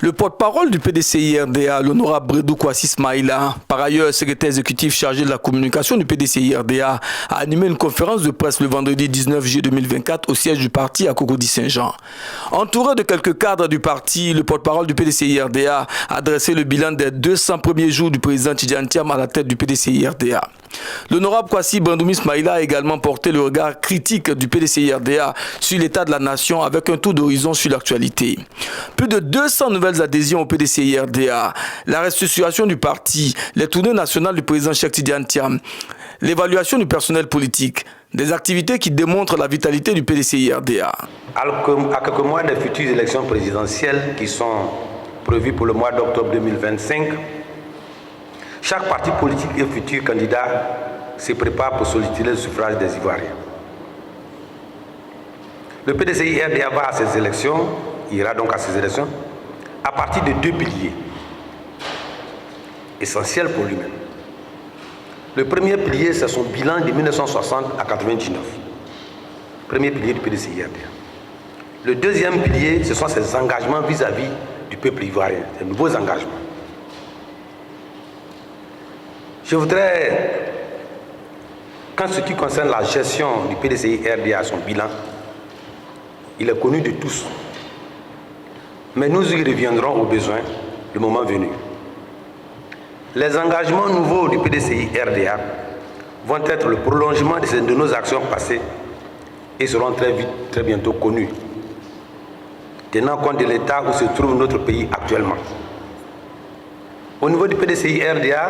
Le porte-parole du PDCI-RDA, l'honorable Bredou Kwasi Smaïla, par ailleurs secrétaire exécutif chargé de la communication du PDCI-RDA, a animé une conférence de presse le vendredi 19 juillet 2024 au siège du parti à Cocody-Saint-Jean. Entouré de quelques cadres du parti, le porte-parole du PDCI-RDA a dressé le bilan des 200 premiers jours du président Tidjane Thiam à la tête du PDCI-RDA. L'honorable Kwasi Brandoumi Smaïla a également porté le regard critique du PDCI-RDA sur l'état de la nation avec un tour d'horizon sur l'actualité. Plus de 200 nouvelles adhésions au PDCI-RDA, la restructuration du parti, les tournées nationales du président Cheikh Tidjane Thiam, l'évaluation du personnel politique, des activités qui démontrent la vitalité du PDCI-RDA. À quelques mois des futures élections présidentielles qui sont prévues pour le mois d'octobre 2025, chaque parti politique et futur candidat se prépare pour solliciter le suffrage des Ivoiriens. Le PDCI-RDA va à ces élections, ira donc à ces élections, à partir de deux piliers essentiels pour lui-même. Le premier pilier, c'est son bilan de 1960 à 1999. Premier pilier du PDCI-RDA. Le deuxième pilier, ce sont ses engagements vis-à-vis du peuple ivoirien, ses nouveaux engagements. Je voudrais, qu'en ce qui concerne la gestion du PDCI-RDA, son bilan, il est connu de tous. Mais nous y reviendrons au besoin, le moment venu. Les engagements nouveaux du PDCI-RDA vont être le prolongement de nos actions passées et seront très bientôt connus, tenant compte de l'état où se trouve notre pays actuellement. Au niveau du PDCI-RDA,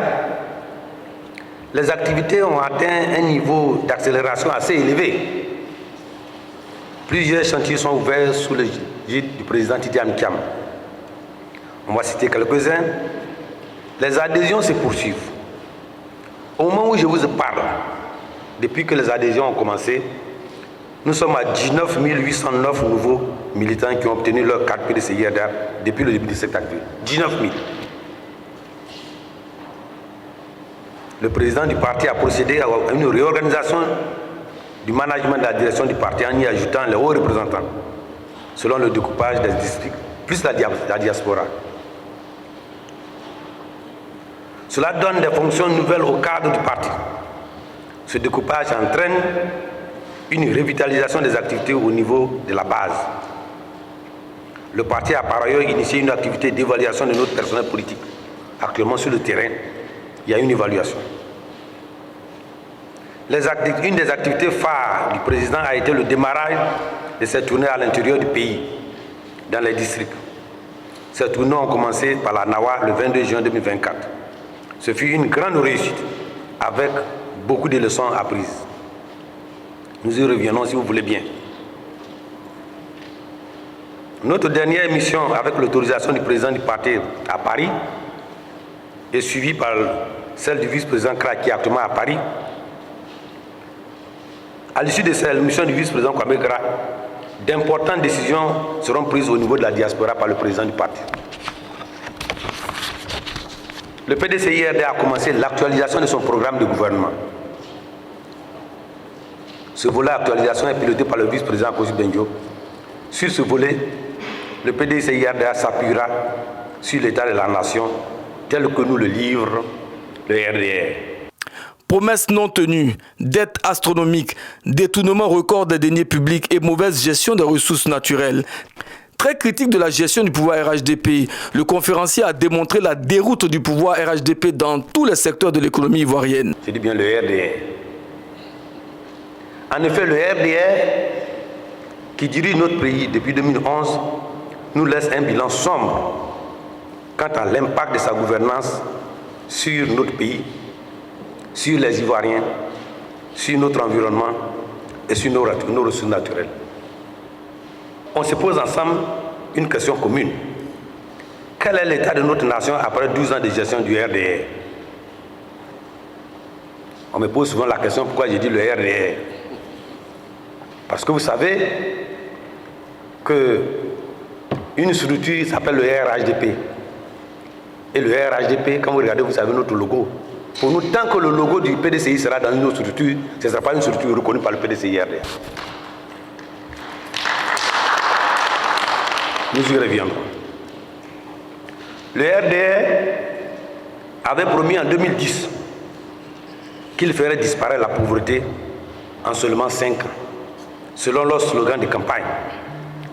les activités ont atteint un niveau d'accélération assez élevé. Plusieurs chantiers sont ouverts sous l'égide du président Tidjane Thiam. On va citer quelques-uns. Les adhésions se poursuivent. Au moment où je vous parle, depuis que les adhésions ont commencé, nous sommes à 19 809 nouveaux militants qui ont obtenu leur carte PDCI-RDA depuis le début de cette activité. 19 000. Le président du parti a procédé à une réorganisation du management de la direction du parti en y ajoutant les hauts représentants, selon le découpage des districts, plus la diaspora. Cela donne des fonctions nouvelles au cadre du parti. Ce découpage entraîne une revitalisation des activités au niveau de la base. Le parti a par ailleurs initié une activité d'évaluation de notre personnel politique. Actuellement sur le terrain, il y a une évaluation. Une des activités phares du président a été le démarrage de cette tournée à l'intérieur du pays, dans les districts. Ces tournées ont commencé par la Nawa le 22 juin 2024. Ce fut une grande réussite, avec beaucoup de leçons apprises. Nous y reviendrons si vous voulez bien. Notre dernière mission avec l'autorisation du président du parti à Paris est suivie par celle du vice-président Kra qui est actuellement à Paris. À l'issue de cette mission du vice-président Kwame Kra, d'importantes décisions seront prises au niveau de la diaspora par le président du parti. Le PDCI-RDA a commencé l'actualisation de son programme de gouvernement. Ce volet actualisation est piloté par le vice-président Kosi Benjo. Sur ce volet, le PDCI-RDA s'appuiera sur l'état de la nation tel que nous le livre le RDR. Promesses non tenues, dettes astronomiques, détournement record des deniers publics et mauvaise gestion des ressources naturelles. Très critique de la gestion du pouvoir RHDP, le conférencier a démontré la déroute du pouvoir RHDP dans tous les secteurs de l'économie ivoirienne. Je dis bien le RDR. En effet, le RDR, qui dirige notre pays depuis 2011, nous laisse un bilan sombre quant à l'impact de sa gouvernance sur notre pays, sur les Ivoiriens, sur notre environnement et sur nos ressources naturelles. On se pose ensemble une question commune. Quel est l'état de notre nation après 12 ans de gestion du RDR? On me pose souvent la question pourquoi j'ai dit le RDR. Parce que vous savez qu'une structure s'appelle le RHDP. Et le RHDP, quand vous regardez, vous savez notre logo. Pour nous, tant que le logo du PDCI sera dans une autre structure, ce ne sera pas une structure reconnue par le PDCI-RDA. Nous y reviendrons. Le RDR avait promis en 2010 qu'il ferait disparaître la pauvreté en seulement 5 ans, selon leur slogan de campagne.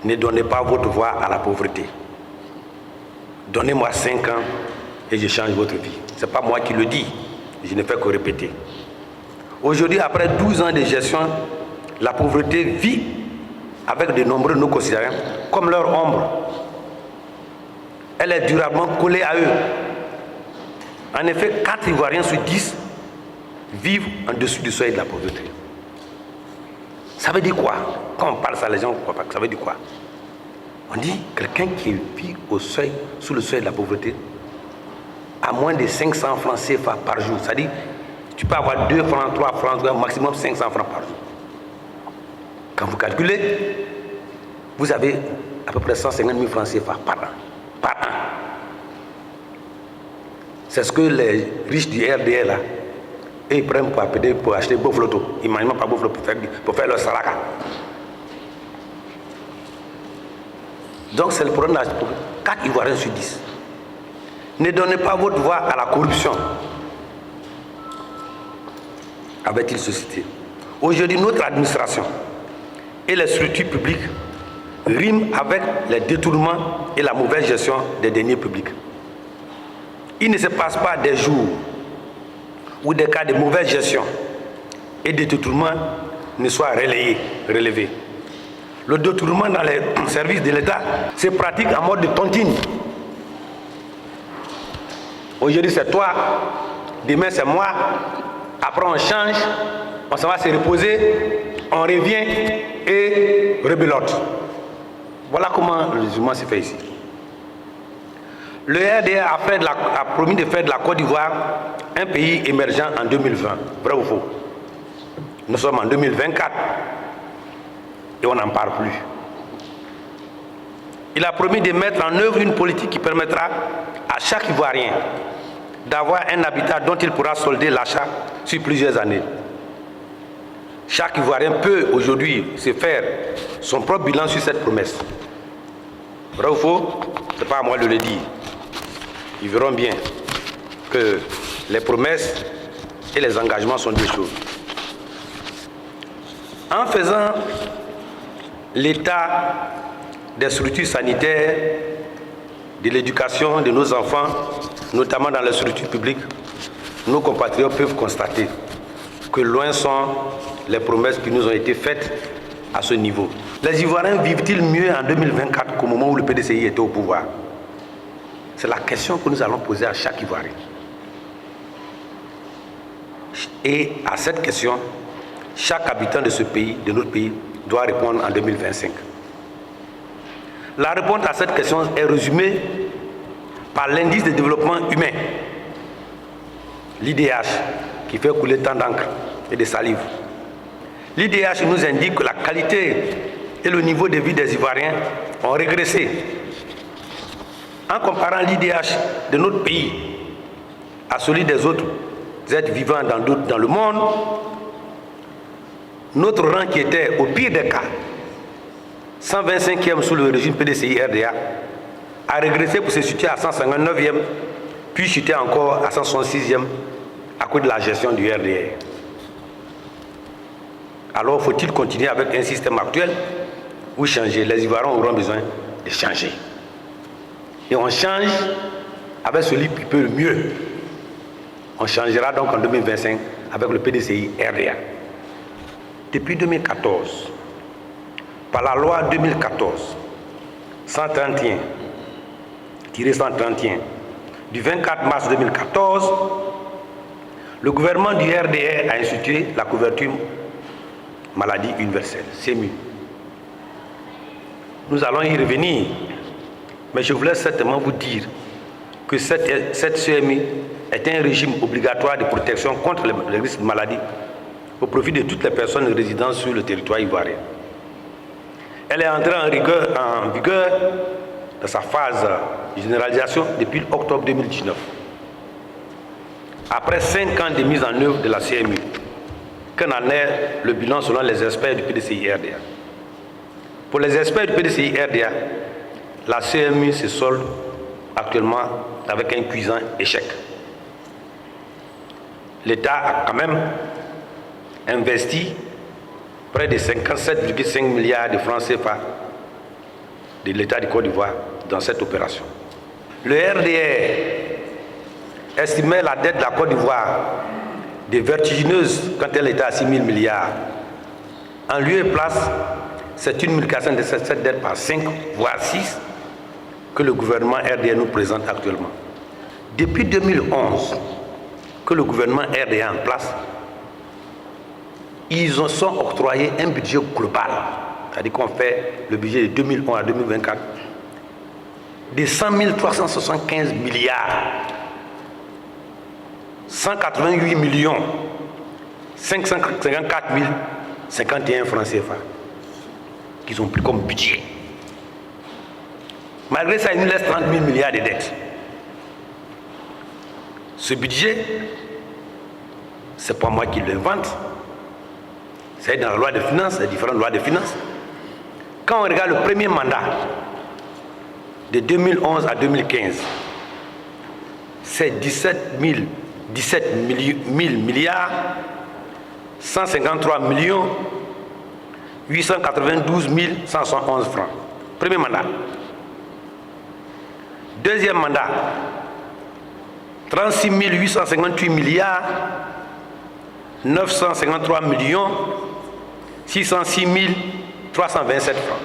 Ne donnez pas votre voix à la pauvreté. Donnez-moi 5 ans et je change votre vie. Ce n'est pas moi qui le dis, je ne fais que répéter. Aujourd'hui, après 12 ans de gestion, la pauvreté vit avec de nombreux nos concitoyens comme leur ombre. Elle est durablement collée à eux. En effet, 4 Ivoiriens sur 10 vivent en dessous du seuil de la pauvreté. Ça veut dire quoi? Quand on parle ça, les gens ne comprennent pas. Ça veut dire quoi? On dit quelqu'un qui vit sous le seuil de la pauvreté à moins de 500 francs CFA par jour. C'est-à-dire, tu peux avoir 2 francs, 3 francs, maximum 500 francs par jour. Quand vous calculez, vous avez à peu près 150 000 francs CFA par an. Par an. C'est ce que les riches du RDR là, et ils prennent pour acheter Bofloto. Ils ne mangent pas Bofloto pour faire leur salaka. Donc c'est le problème de 4 Ivoiriens sur 10. Ne donnez pas votre voix à la corruption, avait-il suscité. Aujourd'hui, notre administration et les structures publiques riment avec les détournements et la mauvaise gestion des deniers publics. Il ne se passe pas des jours où des cas de mauvaise gestion et de détournement ne soient relevés. Le détournement dans les services de l'État se pratique en mode de tontine. Aujourd'hui c'est toi, demain c'est moi, après on change, on s'en va se reposer, on revient et rebelote. Voilà comment le jugement se fait ici. Le RDA a promis de faire de la Côte d'Ivoire un pays émergent en 2020. Vrai ou faux? Nous sommes en 2024 et on n'en parle plus. Il a promis de mettre en œuvre une politique qui permettra à chaque Ivoirien d'avoir un habitat dont il pourra solder l'achat sur plusieurs années. Chaque Ivoirien peut aujourd'hui se faire son propre bilan sur cette promesse. Vrai ou faux? Ce n'est pas à moi de le dire. Ils verront bien que les promesses et les engagements sont deux choses. En faisant l'état des structures sanitaires, de l'éducation de nos enfants, notamment dans les structures publiques, nos compatriotes peuvent constater que loin sont les promesses qui nous ont été faites à ce niveau. Les Ivoiriens vivent-ils mieux en 2024 qu'au moment où le PDCI était au pouvoir? C'est la question que nous allons poser à chaque Ivoirien. Et à cette question, chaque habitant de ce pays, de notre pays, doit répondre en 2025. La réponse à cette question est résumée par l'indice de développement humain, l'IDH, qui fait couler tant d'encre et de salive. L'IDH nous indique que la qualité et le niveau de vie des Ivoiriens ont régressé. En comparant l'IDH de notre pays à celui des autres êtres vivants dans le monde, notre rang qui était au pire des cas 125e sous le régime PDCI-RDA a régressé pour se situer à 159e, puis chuter encore à 166e à cause de la gestion du RDA. Alors faut-il continuer avec un système actuel ou changer? Les Ivoiriens auront besoin de changer. Et on change avec celui qui peut le mieux. On changera donc en 2025 avec le PDCI-RDA. Depuis 2014, par la loi 2014-131-131 du 24 mars 2014, le gouvernement du RDR a institué la couverture maladie universelle, CMU. Nous allons y revenir, mais je voulais certainement vous dire que cette CMU est un régime obligatoire de protection contre les risques de maladie au profit de toutes les personnes résidant sur le territoire ivoirien. Elle est entrée en vigueur dans sa phase de généralisation depuis octobre 2019. Après 5 ans de mise en œuvre de la CMU, qu'en est le bilan selon les experts du PDCI-RDA? Pour les experts du PDCI-RDA, la CMU se solde actuellement avec un cuisant échec. L'État a quand même investi près de 57,5 milliards de francs CFA de l'État du Côte d'Ivoire dans cette opération. Le RDR estimait la dette de la Côte d'Ivoire de vertigineuse quand elle était à 6 000 milliards. En lieu et place, c'est une multiplication de cette dette par 5, voire 6, que le gouvernement RDR nous présente actuellement. Depuis 2011, que le gouvernement RDR est en place, ils ont sont octroyé un budget global, c'est-à-dire qu'on fait le budget de 2011 à 2024, de 100 375 milliards, 188 millions, 554 051 francs CFA qu'ils ont pris comme budget. Malgré ça, ils nous laissent 30 000 milliards de dettes. Ce budget, c'est pas moi qui l'invente. C'est dans la loi de finances, les différentes lois de finances. Quand on regarde le premier mandat, de 2011 à 2015, c'est 17 000 milliards, 153 millions, 892 111 francs. Premier mandat. Deuxième mandat, 36 858 milliards, 953 millions, 606 327 francs.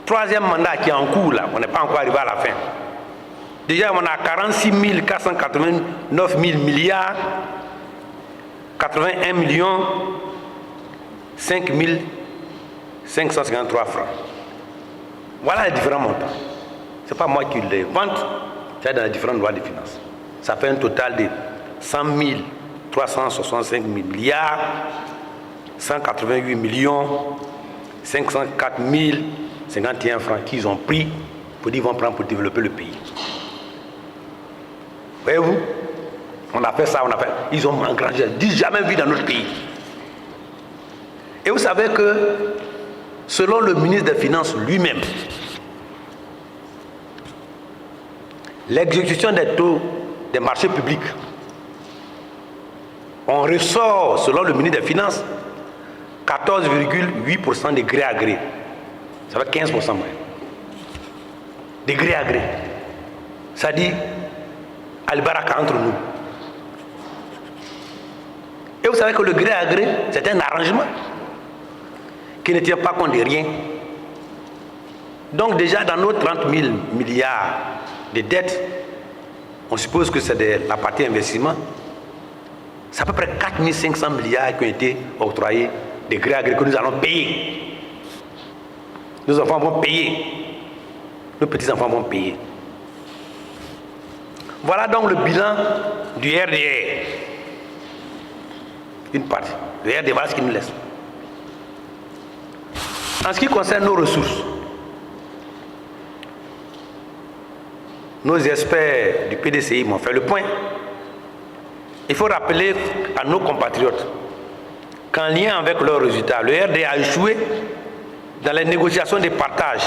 Troisième mandat qui est en cours là, on n'est pas encore arrivé à la fin. Déjà on a 46 489 milliards, 81 millions, 5 553 francs. Voilà les différents montants. Ce n'est pas moi qui les vante, c'est dans les différentes lois de finances. Ça fait un total de 100 365 milliards, 188 millions, 504 051 francs qu'ils ont pris pour dire qu'ils vont prendre pour développer le pays. Voyez-vous, on a fait ça, ils ont engrangé, jamais vu dans notre pays. Et vous savez que, selon le ministre des Finances lui-même, l'exécution des taux des marchés publics, on ressort, selon le ministre des Finances, 14,8% de gré à gré. Ça fait 15% moins. De gré à gré. Ça dit, Al-Baraka entre nous. Et vous savez que le gré à gré, c'est un arrangement qui ne tient pas compte de rien. Donc déjà, dans nos 30 000 milliards de dettes, on suppose que c'est de la partie investissement. C'est à peu près 4 500 milliards qui ont été octroyés de gré à gré que nous allons payer. Nos enfants vont payer. Nos petits-enfants vont payer. Voilà donc le bilan du RDR. Une partie. Le RDR, voilà ce qu'il nous laisse. En ce qui concerne nos ressources, nos experts du PDCI m'ont fait le point. Il faut rappeler à nos compatriotes qu'en lien avec leurs résultats, le RDR a échoué dans les négociations de partage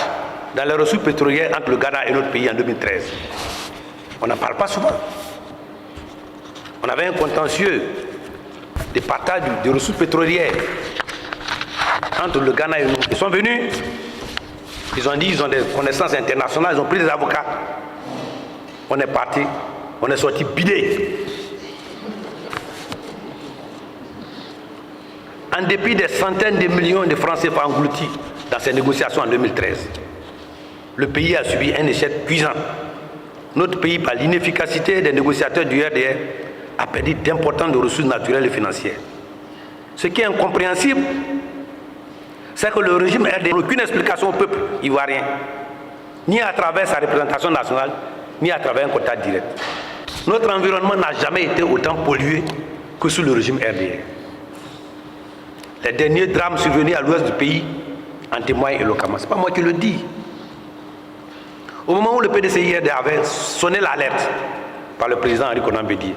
dans les ressources pétrolières entre le Ghana et notre pays en 2013. On n'en parle pas souvent. On avait un contentieux de partage des ressources pétrolières entre le Ghana et nous. Ils sont venus, ils ont dit qu'ils ont des connaissances internationales, ils ont pris des avocats. On est parti, on est sorti bidé. En dépit des centaines de millions de francs CFA engloutis dans ces négociations en 2013, le pays a subi un échec cuisant. Notre pays, par l'inefficacité des négociateurs du RDR, a perdu d'importantes ressources naturelles et financières. Ce qui est incompréhensible, c'est que le régime RDR n'a aucune explication au peuple ivoirien, ni à travers sa représentation nationale, ni à travers un quota direct. Notre environnement n'a jamais été autant pollué que sous le régime RDR. Les derniers drames survenus à l'ouest du pays en témoignent éloquemment. Ce n'est pas moi qui le dis. Au moment où le PDCI avait sonné l'alerte par le président Henri Konan Bédié,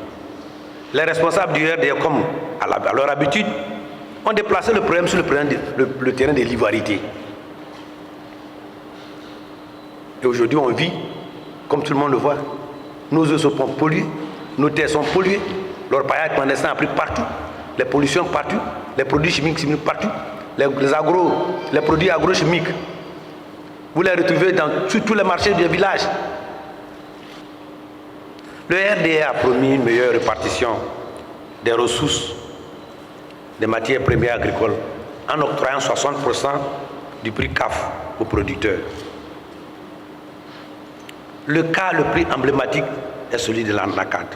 les responsables du RDR, comme à leur habitude, ont déplacé le problème sur le terrain de l'ivoirité. Et aujourd'hui, on vit comme tout le monde le voit. Nos eaux sont polluées, nos terres sont polluées, l'orpaillage clandestin a pris partout, les pollutions partout, les produits chimiques partout, les produits agrochimiques. Vous les retrouvez sur tous les marchés des villages. Le RDA a promis une meilleure répartition des ressources des matières premières agricoles en octroyant 60% du prix CAF aux producteurs. Le cas le plus emblématique est celui de l'anacarde.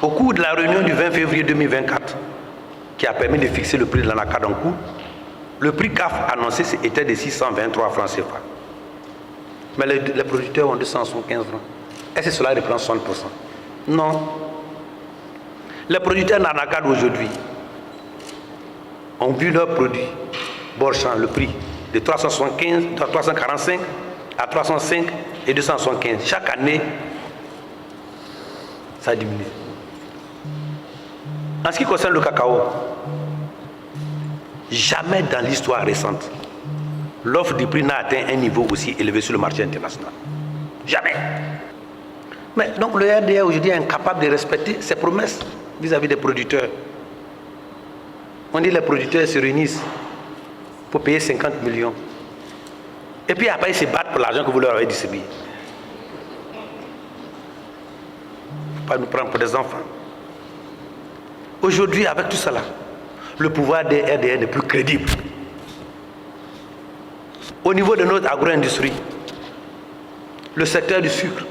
Au cours de la réunion du 20 février 2024, qui a permis de fixer le prix de l'anacarde en cours, le prix CAF annoncé était de 623 francs CFA. Mais les producteurs ont 275 francs. Est-ce que cela reprend 60%? Non. Les producteurs d'anacarde aujourd'hui ont vu leurs produits Borchamp, le prix de 345 à 305 et 275. Chaque année, ça diminue. En ce qui concerne le cacao, jamais dans l'histoire récente, l'offre du prix n'a atteint un niveau aussi élevé sur le marché international. Jamais. Mais donc le RDA aujourd'hui est incapable de respecter ses promesses vis-à-vis des producteurs. On dit que les producteurs se réunissent pour payer 50 millions. Et puis après ils se battent pour l'argent que vous leur avez distribué. Il ne faut pas nous prendre pour des enfants. Aujourd'hui, avec tout cela, le pouvoir des RDA n'est plus crédible. Au niveau de notre agro-industrie, le secteur du sucre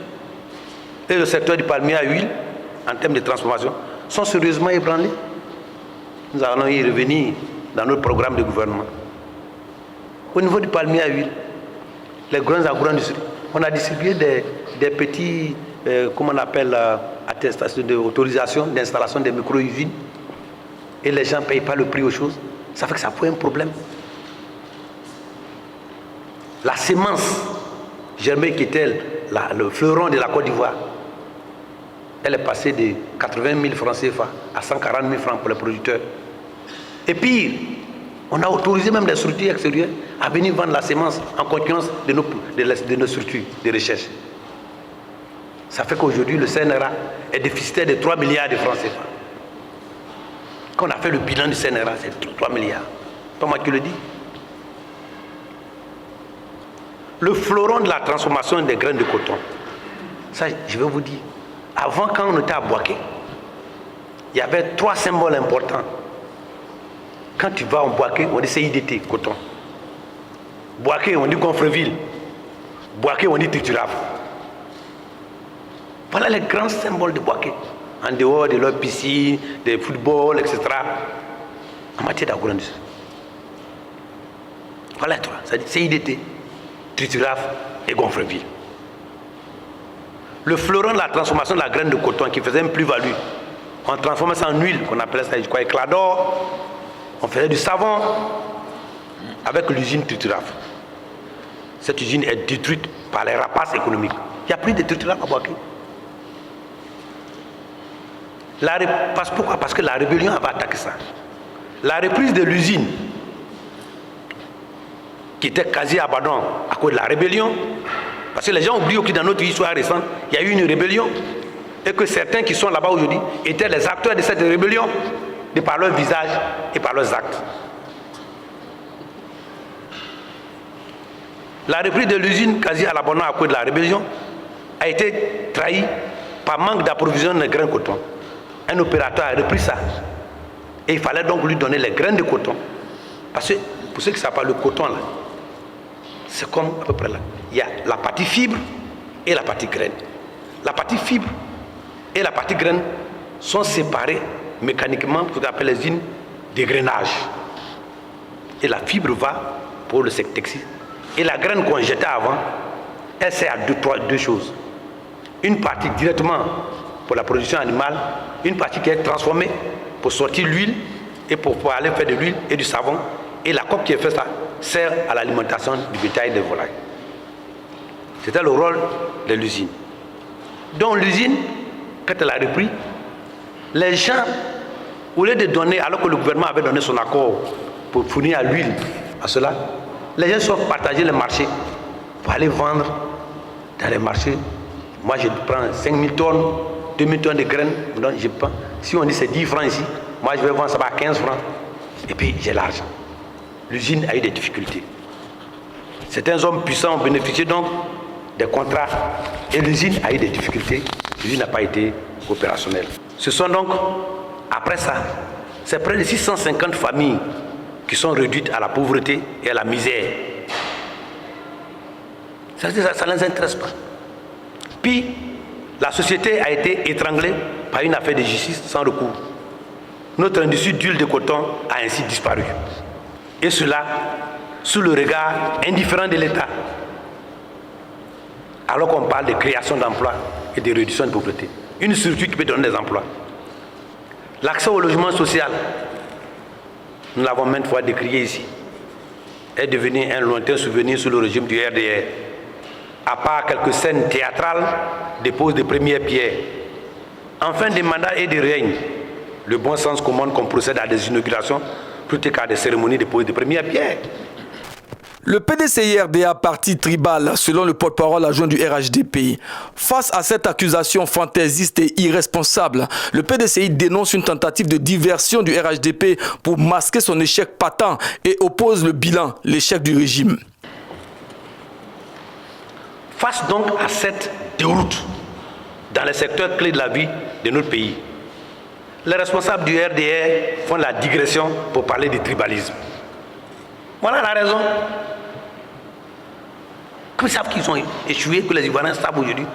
et le secteur du palmier à huile, en termes de transformation, sont sérieusement ébranlés. Nous allons y revenir dans notre programme de gouvernement. Au niveau du palmier à huile, les grandes agro-industries, on a distribué des petits, comment on appelle, attestations d'autorisation d'installation des micro-usines, et les gens ne payent pas le prix aux choses. Ça fait que ça pose un problème. La sémence germée qui était le fleuron de la Côte d'Ivoire, elle est passée de 80 000 francs CFA à 140 000 francs pour les producteurs. Et pire, on a autorisé même des structures extérieures à venir vendre la sémence en concurrence de nos structures de recherche. Ça fait qu'aujourd'hui, le CNRA est déficitaire de 3 milliards de francs CFA. Quand on a fait le bilan du CNRA, c'est 3 milliards. Pas moi qui le dis. Le fleuron de la transformation des graines de coton, ça, je vais vous dire, avant, quand on était à Boaké, il y avait 3 symboles importants. Quand tu vas en Boaké, on dit CIDT, coton. Boaké, on dit Gonfreville. Boaké, on dit Trituraf. Voilà les grands symboles de Boaké. En dehors de leur piscine, de football, etc. En matière d'agro-industrie. Voilà les 3. C'est CIDT, Trituraf et Gonfreville. Le fleuron de la transformation de la graine de coton qui faisait une plus-value, on transformait ça en huile, qu'on appelait ça, je crois, éclat d'or. On faisait du savon avec l'usine Trituraf. Cette usine est détruite par les rapaces économiques. Il n'y a plus de Trituraf à Boaké. Pourquoi? Parce que la rébellion avait attaqué ça. La reprise de l'usine, qui était quasi abandonnée à cause de la rébellion, parce que les gens oublient que dans notre histoire récente, il y a eu une rébellion, et que certains qui sont là-bas aujourd'hui étaient les acteurs de cette rébellion, de par leur visage et par leurs actes. La reprise de l'usine quasi à l'abandon à cause de la rébellion a été trahie par manque d'approvisionnement de grains de coton. Un opérateur a repris ça. Et il fallait donc lui donner les graines de coton. Parce que pour ceux qui ne savent pas, le coton là, c'est comme à peu près là. Il y a la partie fibre et la partie graine. La partie fibre et la partie graine sont séparées mécaniquement pour ce qu'on appelle les usines d'égrainage. Et la fibre va pour le secteur textile. Et la graine qu'on jetait avant, elle sert à deux choses. Une partie directement pour la production animale, une partie qui est transformée pour sortir l'huile et pour pouvoir aller faire de l'huile et du savon. Et la coque qui est faite là sert à l'alimentation du bétail et des volailles. C'était le rôle de l'usine. Donc l'usine, quand elle a repris, les gens, au lieu de donner, alors que le gouvernement avait donné son accord pour fournir à l'huile, à cela, les gens sont partagés les marchés pour aller vendre dans les marchés. Moi, je prends 5 000 tonnes, 2 000 tonnes de graines. Donc, je prends. Si on dit c'est 10 francs ici, moi, je vais vendre ça à 15 francs. Et puis, j'ai l'argent. L'usine a eu des difficultés. Certains hommes puissants ont bénéficié donc des contrats et l'usine a eu des difficultés. L'usine n'a pas été opérationnelle. Ce sont donc, après ça, c'est près de 650 familles qui sont réduites à la pauvreté et à la misère. Ça ne les intéresse pas. Puis, la société a été étranglée par une affaire de justice sans recours. Notre industrie d'huile de coton a ainsi disparu. Et cela sous le regard indifférent de l'État. Alors qu'on parle de création d'emplois et de réduction de pauvreté. Une structure qui peut donner des emplois. L'accès au logement social, nous l'avons maintes fois décrié ici, est devenu un lointain souvenir sous le régime du RDR. À part quelques scènes théâtrales, des poses de première pierre. En fin de mandat et de règne, le bon sens commande qu'on procède à des inaugurations plutôt qu'à des cérémonies de pose de première pierre. Le PDCI-RDA, parti tribal, selon le porte-parole adjoint du RHDP. Face à cette accusation fantaisiste et irresponsable, le PDCI dénonce une tentative de diversion du RHDP pour masquer son échec patent et oppose le bilan, l'échec du régime. Face donc à cette déroute dans les secteurs clés de la vie de notre pays, les responsables du RDR font la digression pour parler du tribalisme. Voilà la raison. Comme ils savent qu'ils ont échoué, que les Ivoiriens savent aujourd'hui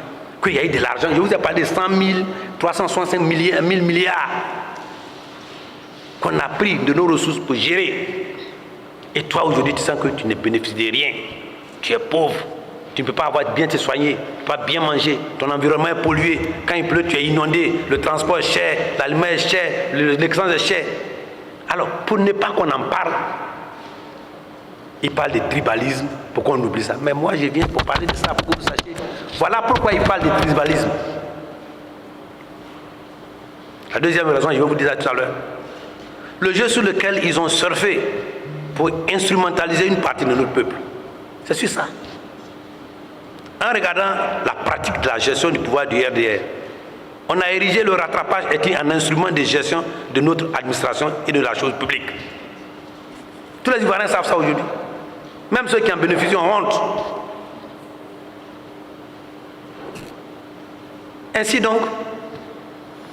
qu'il y a eu de l'argent. Je vous ai parlé de 100 000, 365 milliards, 1000 milliards qu'on a pris de nos ressources pour gérer. Et toi aujourd'hui, tu sens que tu ne bénéficies de rien. Tu es pauvre. Tu ne peux pas bien te soigner, tu ne peux pas bien manger, ton environnement est pollué. Quand il pleut, tu es inondé, le transport est cher, l'aliment est cher, l'excellence est cher. Alors, pour ne pas qu'on en parle, il parle de tribalisme, pour qu'on oublie ça. Mais moi, je viens pour parler de ça, pour que vous sachiez. Voilà pourquoi il parle de tribalisme. La deuxième raison, je vais vous dire ça tout à l'heure. Le jeu sur lequel ils ont surfé pour instrumentaliser une partie de notre peuple, c'est sur ça. En regardant la pratique de la gestion du pouvoir du RDR, on a érigé le rattrapage en instrument de gestion de notre administration et de la chose publique. Tous les Ivoiriens savent ça aujourd'hui. Même ceux qui en bénéficient ont honte. Ainsi donc,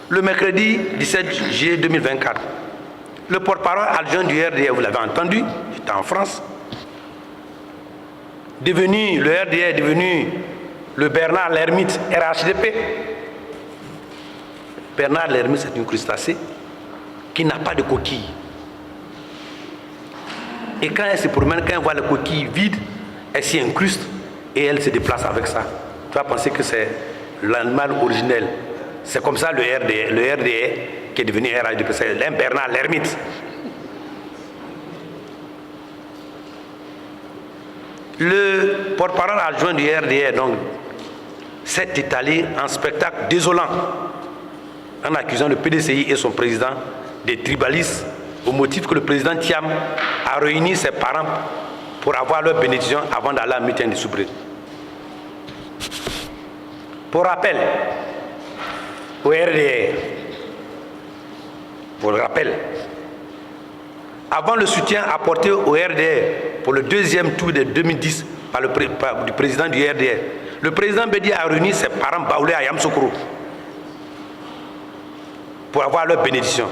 le mercredi 17 juillet 2024, le porte-parole adjoint du RDR, vous l'avez entendu, j'étais en France, le RDR est devenu le Bernard l'Ermite RHDP. Bernard l'Ermite, c'est une crustacée qui n'a pas de coquille. Et quand elle se promène, quand elle voit la coquille vide, elle s'y incruste et elle se déplace avec ça. Tu vas penser que c'est l'animal originel. C'est comme ça le RDR qui est devenu RHDP. C'est un Bernard l'Ermite. Le porte-parole adjoint du RDR donc s'est étalé en spectacle désolant en accusant le PDCI et son président des tribalistes au motif que le président Thiam a réuni ses parents pour avoir leur bénédiction avant d'aller à Mutin de Soubré. Pour rappel, au RDR, pour le rappel, avant le soutien apporté au RDR pour le deuxième tour de 2010 par du président du RDR, le président Bédi a réuni ses parents baoulés à Yamoussoukro pour avoir leur bénédiction.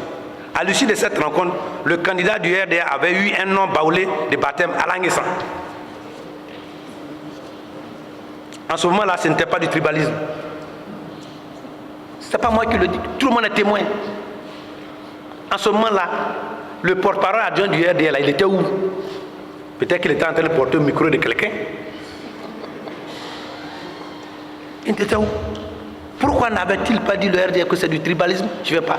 À l'issue de cette rencontre, le candidat du RDR avait eu un nom baoulé de baptême à Languessan. En ce moment-là, ce n'était pas du tribalisme. Ce n'est pas moi qui le dis, tout le monde est témoin. En ce moment-là, le porte-parole adjoint du RDR, là, il était où? Peut-être qu'il était en train de porter le micro de quelqu'un. Il était où? Pourquoi n'avait-il pas dit le RDR que c'est du tribalisme? Je ne vais pas.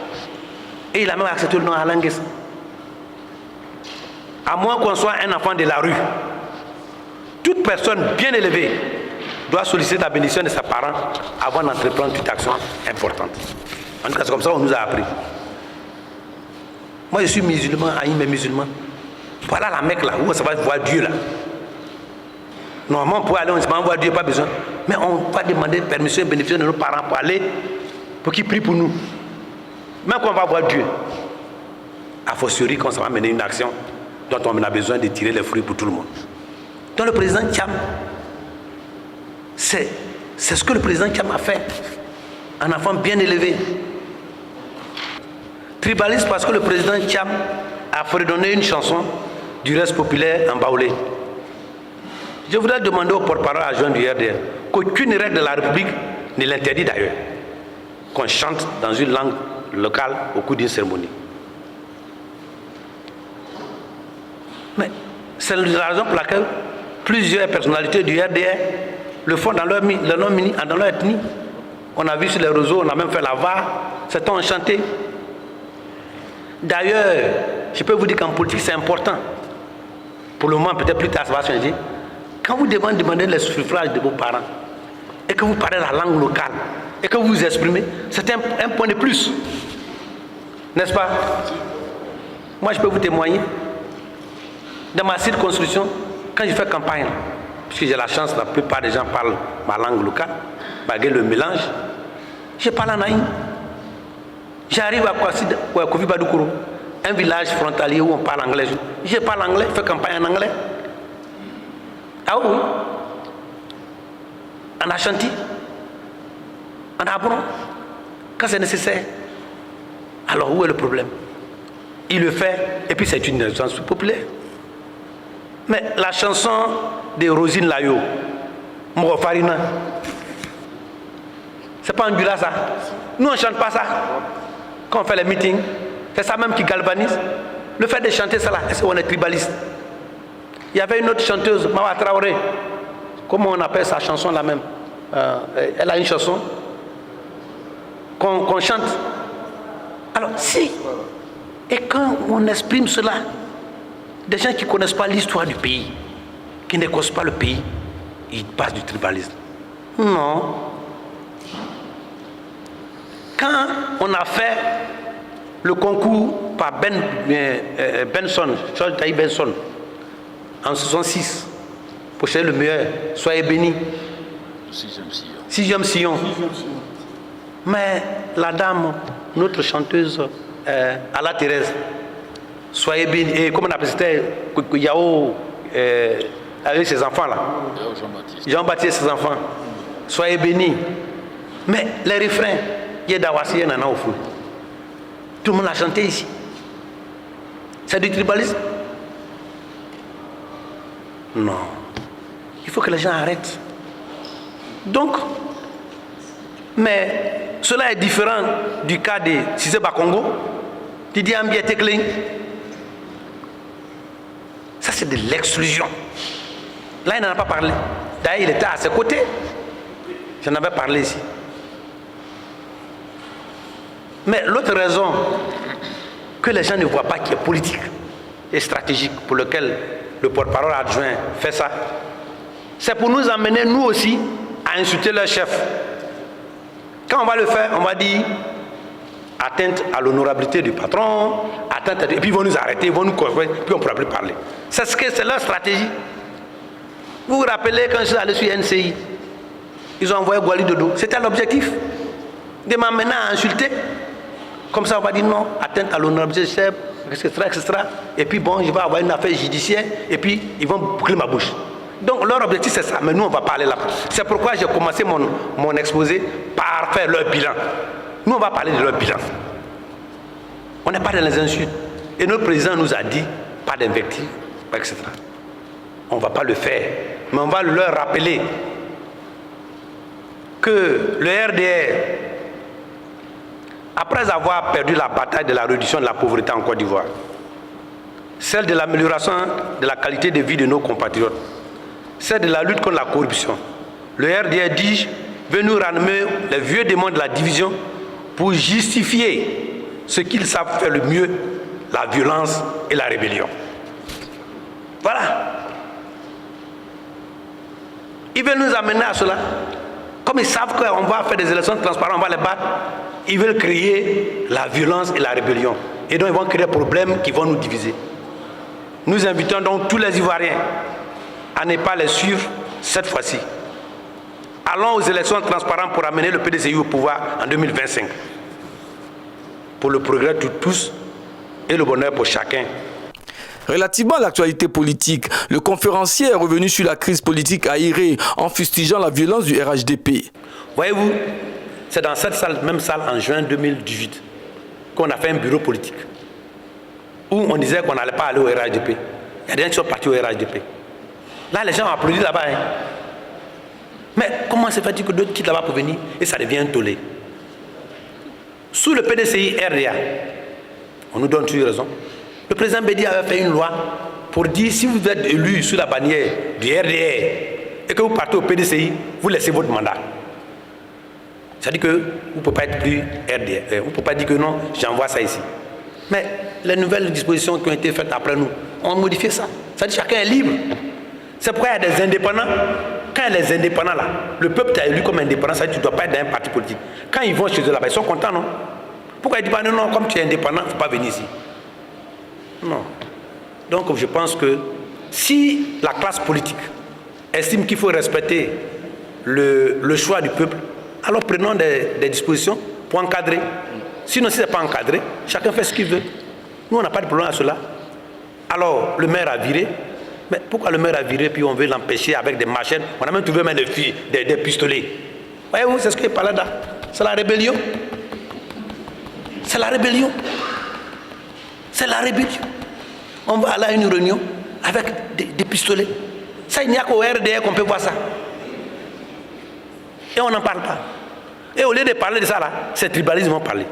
Et il a même accepté le nom à Langues. À moins qu'on soit un enfant de la rue, toute personne bien élevée doit solliciter la bénédiction de ses parents avant d'entreprendre toute action importante. En tout cas, c'est comme ça qu'on nous a appris. Moi, je suis musulman, Aïm est musulman. Voilà la Mecque là, où on va voir Dieu là. Normalement, pour aller, on ne se va voir Dieu, pas besoin. Mais on va demander permission et bénéficier de nos parents pour aller, pour qu'ils prient pour nous. Même quand on va voir Dieu, a fortiori quand ça va mener une action dont on a besoin de tirer les fruits pour tout le monde. Donc le président Thiam, c'est ce que le président Thiam a fait. Un enfant bien élevé. Tribaliste parce que le président Thiam a fredonné une chanson du reste populaire en baoulé. Je voudrais demander au porte-parole adjoint du RDR qu'aucune règle de la République ne l'interdit d'ailleurs qu'on chante dans une langue locale au cours d'une cérémonie. Mais c'est la raison pour laquelle plusieurs personnalités du RDR le font dans leur ethnie. On a vu sur les réseaux, on a même fait la VAR, c'est enchanté. D'ailleurs, je peux vous dire qu'en politique c'est important. Pour le moment, peut-être plus tard ça va changer. Quand vous demandez le suffrage de vos parents et que vous parlez la langue locale et que vous vous exprimez, c'est un point de plus. N'est-ce pas? Moi, je peux vous témoigner. Dans ma circonscription, quand je fais campagne, puisque j'ai la chance, la plupart des gens parlent ma langue locale, malgré le mélange, je parle en aïn. J'arrive à Kofi Badoukoro, un village frontalier où on parle anglais. Je parle anglais, je fais campagne en anglais. Ah oui, en Ashanti, en Abron, quand c'est nécessaire. Alors où est le problème? Il le fait, et puis c'est une chanson populaire. Mais la chanson de Rosine Layo, Moro Farina, c'est pas un Gula ça. Nous on ne chante pas ça. Quand on fait les meetings, c'est ça même qui galvanise. Le fait de chanter ça là, est-ce qu'on est tribaliste? Il y avait une autre chanteuse, Mawa Traoré. Comment on appelle sa chanson là même? Elle a une chanson qu'on chante. Alors si, et quand on exprime cela, des gens qui ne connaissent pas l'histoire du pays, qui ne connaissent pas le pays, ils passent du tribalisme. Non. Quand on a fait le concours par Benson, George Taï Benson, en 1966, pour chercher le meilleur, soyez bénis. Sixième sillon. Mais la dame, notre chanteuse, Ala Thérèse, soyez bénis. Et comment on appelle c'était Yao, avec ses enfants là. Jean-Baptiste, ses enfants. Soyez bénis. Mais les refrains, il y a Dawasi et Nana au fou. Tout le monde a chanté ici. C'est du tribalisme? Non. Il faut que les gens arrêtent. Donc, mais cela est différent du cas de Cissé Bakongo, Didier Ambié Tekling. Ça, c'est de l'exclusion. Là, il n'en a pas parlé. D'ailleurs, il était à ses côtés. J'en avais parlé ici. Mais l'autre raison que les gens ne voient pas qui est politique et stratégique pour lequel le porte-parole adjoint fait ça, c'est pour nous amener, nous aussi, à insulter leur chef. Quand on va le faire, on va dire atteinte à l'honorabilité du patron, atteinte à... et puis ils vont nous arrêter, ils vont nous couvrir, puis on ne pourra plus parler. C'est leur stratégie. Vous vous rappelez quand je suis allé sur NCI, ils ont envoyé Gwali Dodo. C'était l'objectif de m'amener à insulter. Comme ça, on va dire non, atteinte à l'honorabilité du chef, etc., etc. Et puis bon, je vais avoir une affaire judiciaire, et puis ils vont boucler ma bouche. Donc leur objectif c'est ça, mais nous on va parler là. C'est pourquoi j'ai commencé mon exposé par faire leur bilan. Nous on va parler de leur bilan. On n'est pas dans les insultes. Et notre président nous a dit, pas d'invective, etc. On ne va pas le faire. Mais on va leur rappeler que le RDR, après avoir perdu la bataille de la réduction de la pauvreté en Côte d'Ivoire, celle de l'amélioration de la qualité de vie de nos compatriotes, celle de la lutte contre la corruption, le RDR dit veut nous ramener les vieux démons de la division pour justifier ce qu'ils savent faire le mieux, la violence et la rébellion. Voilà. Ils veulent nous amener à cela. Comme ils savent qu'on va faire des élections transparentes, on va les battre, ils veulent créer la violence et la rébellion. Et donc ils vont créer des problèmes qui vont nous diviser. Nous invitons donc tous les Ivoiriens à ne pas les suivre cette fois-ci, Allons aux élections transparentes pour amener le PDCI au pouvoir en 2025. Pour le progrès de tous et le bonheur pour chacun. Relativement à l'actualité politique, le conférencier est revenu sur la crise politique à Iré en fustigeant la violence du RHDP. Voyez-vous, c'est dans cette salle, même salle en juin 2018 qu'on a fait un bureau politique où on disait qu'on n'allait pas aller au RHDP. Il y a des gens qui sont partis au RHDP. Là, les gens ont applaudi là-bas. Hein. Mais comment se fait-il que d'autres quittent là-bas pour venir et ça devient un tollé? Sous le PDCI RDA, on nous donne toujours raison. Le président Bédi avait fait une loi pour dire si vous êtes élu sous la bannière du RDA et que vous partez au PDCI, vous laissez votre mandat. C'est-à-dire que vous ne pouvez pas être plus RDA. Vous ne pouvez pas dire que non, j'envoie ça ici. Mais les nouvelles dispositions qui ont été faites après nous ont modifié ça. C'est-à-dire que chacun est libre. C'est pourquoi il y a des indépendants. Quand il y a les indépendants là, le peuple t'a élu comme indépendant, ça veut dire que tu ne dois pas être dans un parti politique. Quand ils vont chez eux là-bas, ils sont contents, non? Pourquoi ils disent pas non, comme tu es indépendant, il ne faut pas venir ici? Non. Donc je pense que si la classe politique estime qu'il faut respecter le choix du peuple, alors prenons des dispositions pour encadrer. Sinon, si ce n'est pas encadré, chacun fait ce qu'il veut. Nous, on n'a pas de problème à cela. Alors, le maire a viré. Mais pourquoi le maire a viré puis on veut l'empêcher avec des machines? On a même trouvé même des pistolets. Voyez-vous, c'est ce qu'il parlait là. C'est la rébellion. C'est la rébellion. C'est la rébellion. On va aller à une réunion avec des pistolets. Ça, il n'y a qu'au RDR qu'on peut voir ça. Et on n'en parle pas. Et au lieu de parler de ça là, c'est tribalisme vont parler.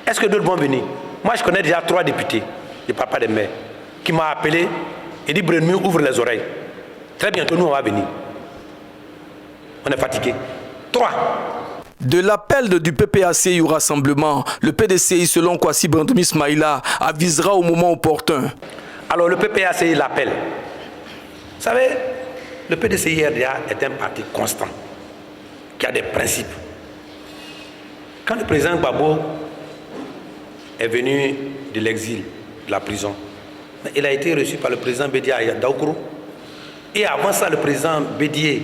Est-ce que d'autres vont venir? Moi, je connais déjà 3 députés, je ne parle pas des maires, qui m'ont appelé et dit Brenmu, ouvre les oreilles. Très bientôt, nous, on va venir. On est fatigué. 3. De l'appel du PPACI au rassemblement, le PDCI, selon Kwasi Brandoumi Ismaïla, avisera au moment opportun. Alors, le PPACI l'appelle. Vous savez, le PDCI RDA est un parti constant, qui a des principes. Quand le président Gbagbo est venu de l'exil, de la prison, il a été reçu par le président Bédié à Daoukro. Et avant ça, le président Bédié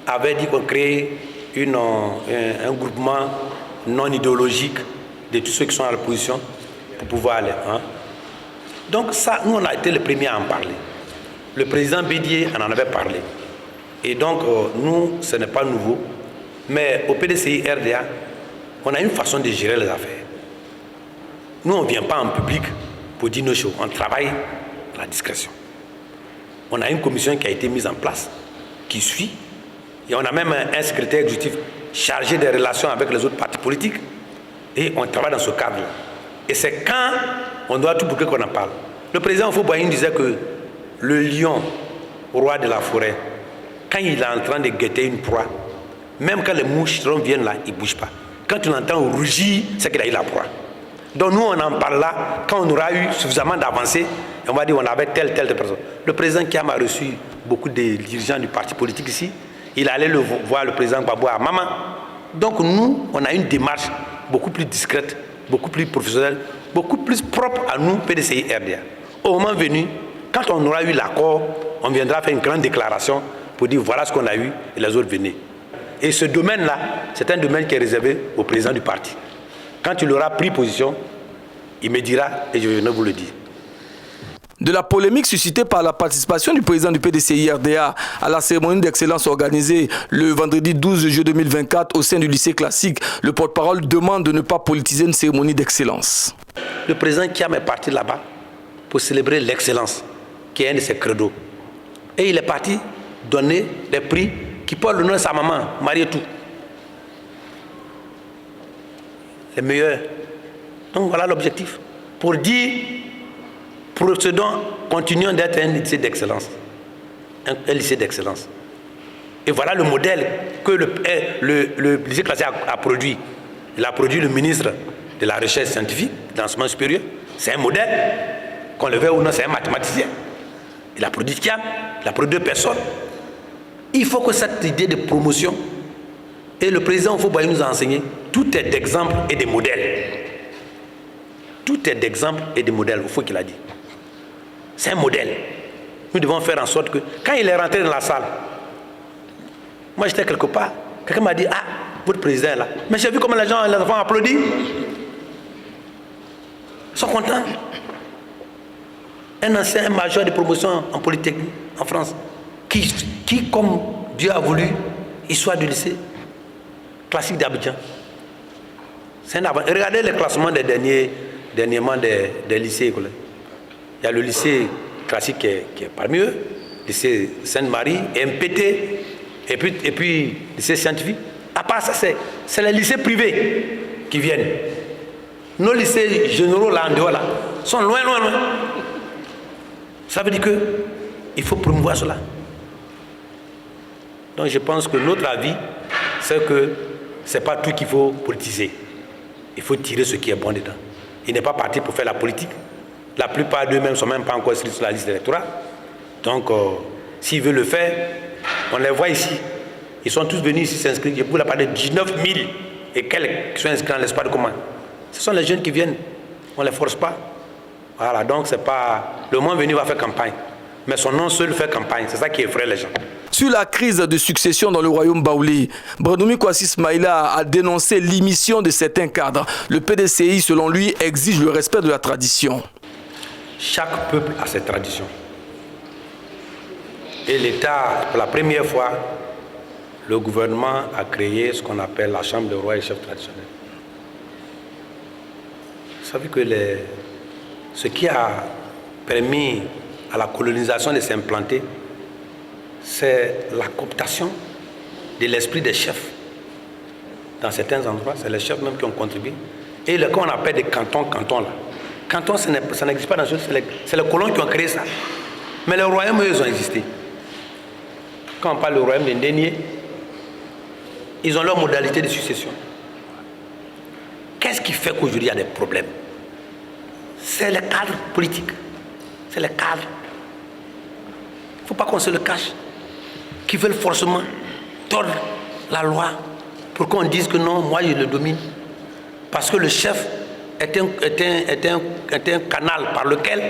avait dit qu'on créait un groupement non idéologique de tous ceux qui sont à l'opposition pour pouvoir aller. Hein. Donc ça, nous, on a été les premiers à en parler. Le président Bédié en avait parlé. Et donc, nous, ce n'est pas nouveau. Mais au PDCI RDA, on a une façon de gérer les affaires. Nous, on ne vient pas en public pour dire nos choses. On travaille à la discrétion. On a une commission qui a été mise en place, qui suit. Et on a même un secrétaire exécutif chargé des relations avec les autres partis politiques. Et on travaille dans ce cadre-là. Et c'est quand on doit tout boucler qu'on en parle. Le président Fouboyine disait que le lion, roi de la forêt, quand il est en train de guetter une proie, même quand les moucherons viennent là, il ne bouge pas. Quand on entend rougir, c'est qu'il a eu la proie. Donc nous, on en parle là, quand on aura eu suffisamment d'avancées, on va dire on avait telle personne. Le président Kiam a reçu beaucoup de dirigeants du parti politique ici. Il allait voir le président Gbagbo à Maman. Donc nous, on a une démarche beaucoup plus discrète, beaucoup plus professionnelle, beaucoup plus propre à nous, PDCI RDA. Au moment venu, quand on aura eu l'accord, on viendra faire une grande déclaration pour dire voilà ce qu'on a eu et les autres venaient. Et ce domaine-là, c'est un domaine qui est réservé au président du parti. Quand il aura pris position, il me dira et je vais vous le dire. De la polémique suscitée par la participation du président du PDCI RDA à la cérémonie d'excellence organisée le vendredi 12 juillet 2024 au sein du lycée classique, le porte-parole demande de ne pas politiser une cérémonie d'excellence. Le président Kiam est parti là-bas pour célébrer l'excellence, qui est un de ses credos. Et il est parti donner des prix qui portent le nom de sa maman, Marietou. Les meilleurs. Donc voilà l'objectif. Pour dire, procédons, continuons d'être un lycée d'excellence. Un lycée d'excellence. Et voilà le modèle que le lycée classique a produit. Il a produit le ministre de la Recherche scientifique, de l'enseignement supérieur. C'est un modèle, qu'on le veuille ou non, c'est un mathématicien. Il a produit Kiam, il a produit 2 personnes. Il faut que cette idée de promotion, et le président Fouboy nous a enseigné, tout est d'exemple et de modèles. Tout est d'exemple et de modèles, il faut qu'il a dit. C'est un modèle. Nous devons faire en sorte que, quand il est rentré dans la salle, Moi, j'étais quelque part. Quelqu'un m'a dit, ah, votre président est là. Mais j'ai vu comment les enfants applaudissent. Ils sont contents. Un ancien major de promotion en Polytechnique en France, qui, comme Dieu a voulu, il soit du lycée classique d'Abidjan. Regardez les classements dernièrement des lycées. Il y a le lycée classique qui est parmi eux, le lycée Sainte-Marie, MPT, et puis le lycée scientifique. À part ça, c'est les lycées privés qui viennent. Nos lycées généraux là en dehors là sont loin. Ça veut dire qu'il faut promouvoir cela. Donc je pense que notre avis, c'est que ce n'est pas tout qu'il faut politiser. Il faut tirer ce qui est bon dedans. Il n'est pas parti pour faire la politique. La plupart d'eux-mêmes ne sont même pas encore inscrits sur la liste électorale. Donc, s'ils veulent le faire, on les voit ici. Ils sont tous venus ici s'inscrire. Je vous la parler de 19 000 et quelques qui sont inscrits dans l'espace de commun. Ce sont les jeunes qui viennent. On ne les force pas. Voilà, donc c'est pas... Le moment venu va faire campagne. Mais son nom seul fait campagne. C'est ça qui effraie les gens. Sur la crise de succession dans le royaume baoulé, Brandoumi Kwasi Ismaïla a dénoncé l'émission de certains cadres. Le PDCI, selon lui, exige le respect de la tradition. Chaque peuple a ses traditions. Et l'État, pour la première fois, le gouvernement a créé ce qu'on appelle la Chambre des rois et chefs traditionnels. Vous savez que ce qui a permis à la colonisation de s'implanter, c'est la cooptation de l'esprit des chefs. Dans certains endroits, c'est les chefs même qui ont contribué. Et le qu'on appelle des cantons là. Cantons, ça n'existe pas dans ce pays, c'est les colons qui ont créé ça. Mais les royaumes, eux, ils ont existé. Quand on parle du royaume des Ndénié, ils ont leur modalité de succession. Qu'est-ce qui fait qu'aujourd'hui il y a des problèmes? C'est les cadres politiques. C'est les cadres. Il ne faut pas qu'on se le cache. Qui veulent forcément tordre la loi pour qu'on dise que non, moi je le domine. Parce que le chef est un canal par lequel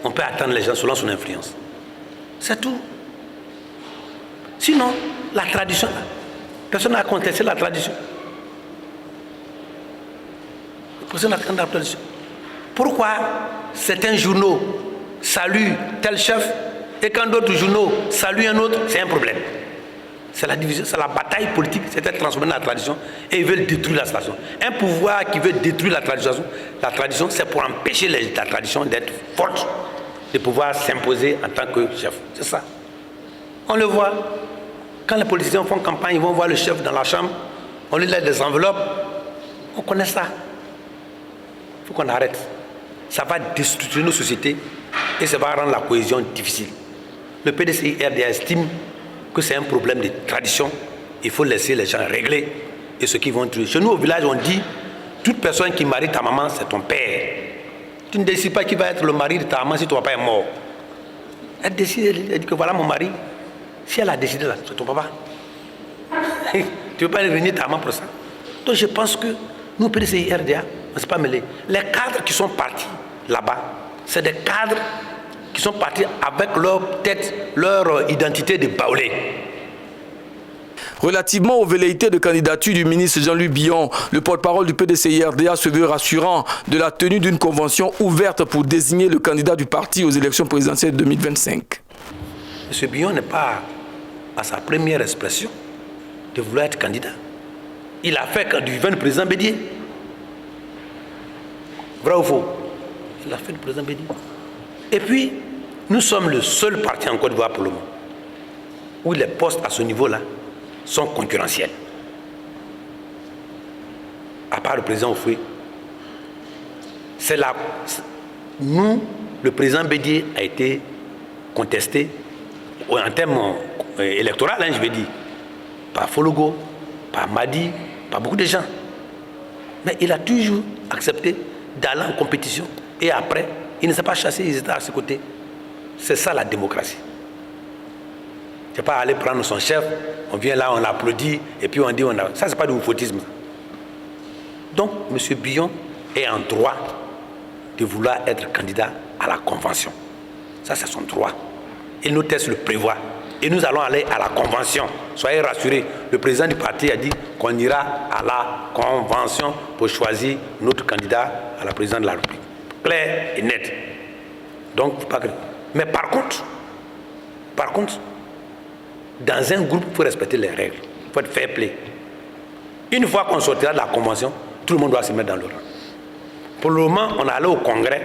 on peut atteindre les gens selon son influence. C'est tout. Sinon, la tradition, personne n'a contesté la tradition. Personne n'a contesté la tradition. Pourquoi certains journaux saluent tel chef et quand d'autres journaux saluent un autre, c'est un problème. C'est la division, c'est la bataille politique, c'est être transformé dans la tradition et ils veulent détruire la tradition. Un pouvoir qui veut détruire la tradition, c'est pour empêcher la tradition d'être forte, de pouvoir s'imposer en tant que chef. C'est ça. On le voit. Quand les politiciens font campagne, ils vont voir le chef dans la chambre, on lui laisse des enveloppes. On connaît ça. Il faut qu'on arrête. Ça va déstructurer nos sociétés et ça va rendre la cohésion difficile. Le PDCI-RDA estime que c'est un problème de tradition. Il faut laisser les gens régler et ce qu'ils vont tuer. Chez nous au village, on dit toute personne qui marie ta maman, c'est ton père. Tu ne décides pas qui va être le mari de ta maman si ton papa est mort. Elle décide, elle dit que voilà mon mari. Si elle a décidé là, c'est ton papa. Tu ne veux pas réunir ta maman pour ça. Donc je pense que nous, PDCI-RDA, on ne s'est pas mêlés. Les cadres qui sont partis là-bas, c'est des cadres qui sont partis avec leur tête, leur identité de baoulé. Relativement aux velléités de candidature du ministre Jean-Louis Billon, le porte-parole du PDCI-RDA se veut rassurant de la tenue d'une convention ouverte pour désigner le candidat du parti aux élections présidentielles de 2025. M. Billon n'est pas à sa première expression de vouloir être candidat. Il a fait du vin du président Bédié. Vrai ou faux? Il a fait du président Bédié. Et puis, nous sommes le seul parti en Côte d'Ivoire pour le moment où les postes à ce niveau-là sont concurrentiels. À part le président Oufoué, c'est là. Nous, le président Bédié a été contesté en termes électoraux, hein, je vais dire, par Fologo, par Madi, par beaucoup de gens. Mais il a toujours accepté d'aller en compétition. Et après, il ne s'est pas chassé, ils étaient à ses côtés. C'est ça la démocratie. C'est pas aller prendre son chef, on vient là, on l'applaudit, et puis on dit, ça c'est pas du oufoutisme. Donc, M. Billon est en droit de vouloir être candidat à la convention. Ça c'est son droit. Et nos textes le prévoient. et nous allons aller à la convention. Soyez rassurés, le président du parti a dit qu'on ira à la convention pour choisir notre candidat à la présidence de la République. Clair et net. Donc, pas que... Mais par contre, dans un groupe, il faut respecter les règles. Il faut être fair play. Une fois qu'on sortira de la convention, tout le monde doit se mettre dans le rang. Pour le moment, on est allé au congrès,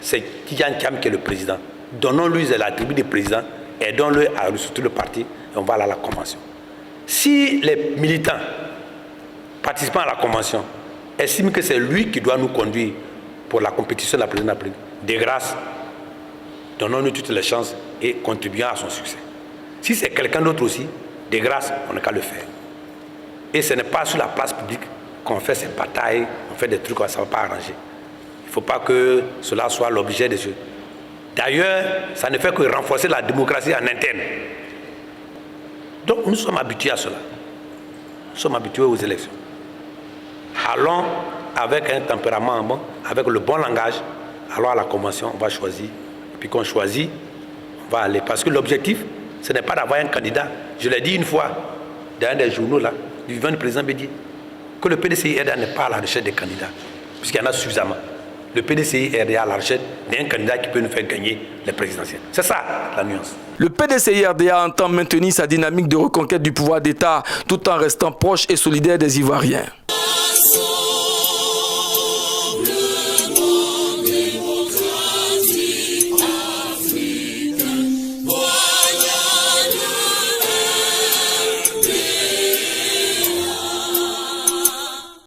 c'est Tidjane Thiam qui est le président. Donnons-lui l'attribut de président, aidons-le à ressortir le parti et on va aller à la convention. Si les militants participant à la convention estiment que c'est lui qui doit nous conduire pour la compétition de la présidence de la République, de grâce, donnons-nous toutes les chances et contribuons à son succès. Si c'est quelqu'un d'autre aussi, de grâce, on n'a qu'à le faire. Et ce n'est pas sur la place publique qu'on fait ces batailles, on fait des trucs, ça ne va pas arranger. Il ne faut pas que cela soit l'objet des jeux. D'ailleurs, ça ne fait que renforcer la démocratie en interne. Donc nous sommes habitués à cela. Nous sommes habitués aux élections. Allons avec un tempérament bon, avec le bon langage, allons à la convention, on va choisir. Et puis qu'on choisit, on va aller. Parce que l'objectif, ce n'est pas d'avoir un candidat. Je l'ai dit une fois, dans un des journaux là, du vivant du président Bédié, que le PDCI-RDA n'est pas à la recherche des candidats, puisqu'il y en a suffisamment. Le PDCI-RDA est à la recherche d'un candidat qui peut nous faire gagner les présidentielles. C'est ça la nuance. Le PDCI-RDA entend maintenir sa dynamique de reconquête du pouvoir d'État tout en restant proche et solidaire des Ivoiriens.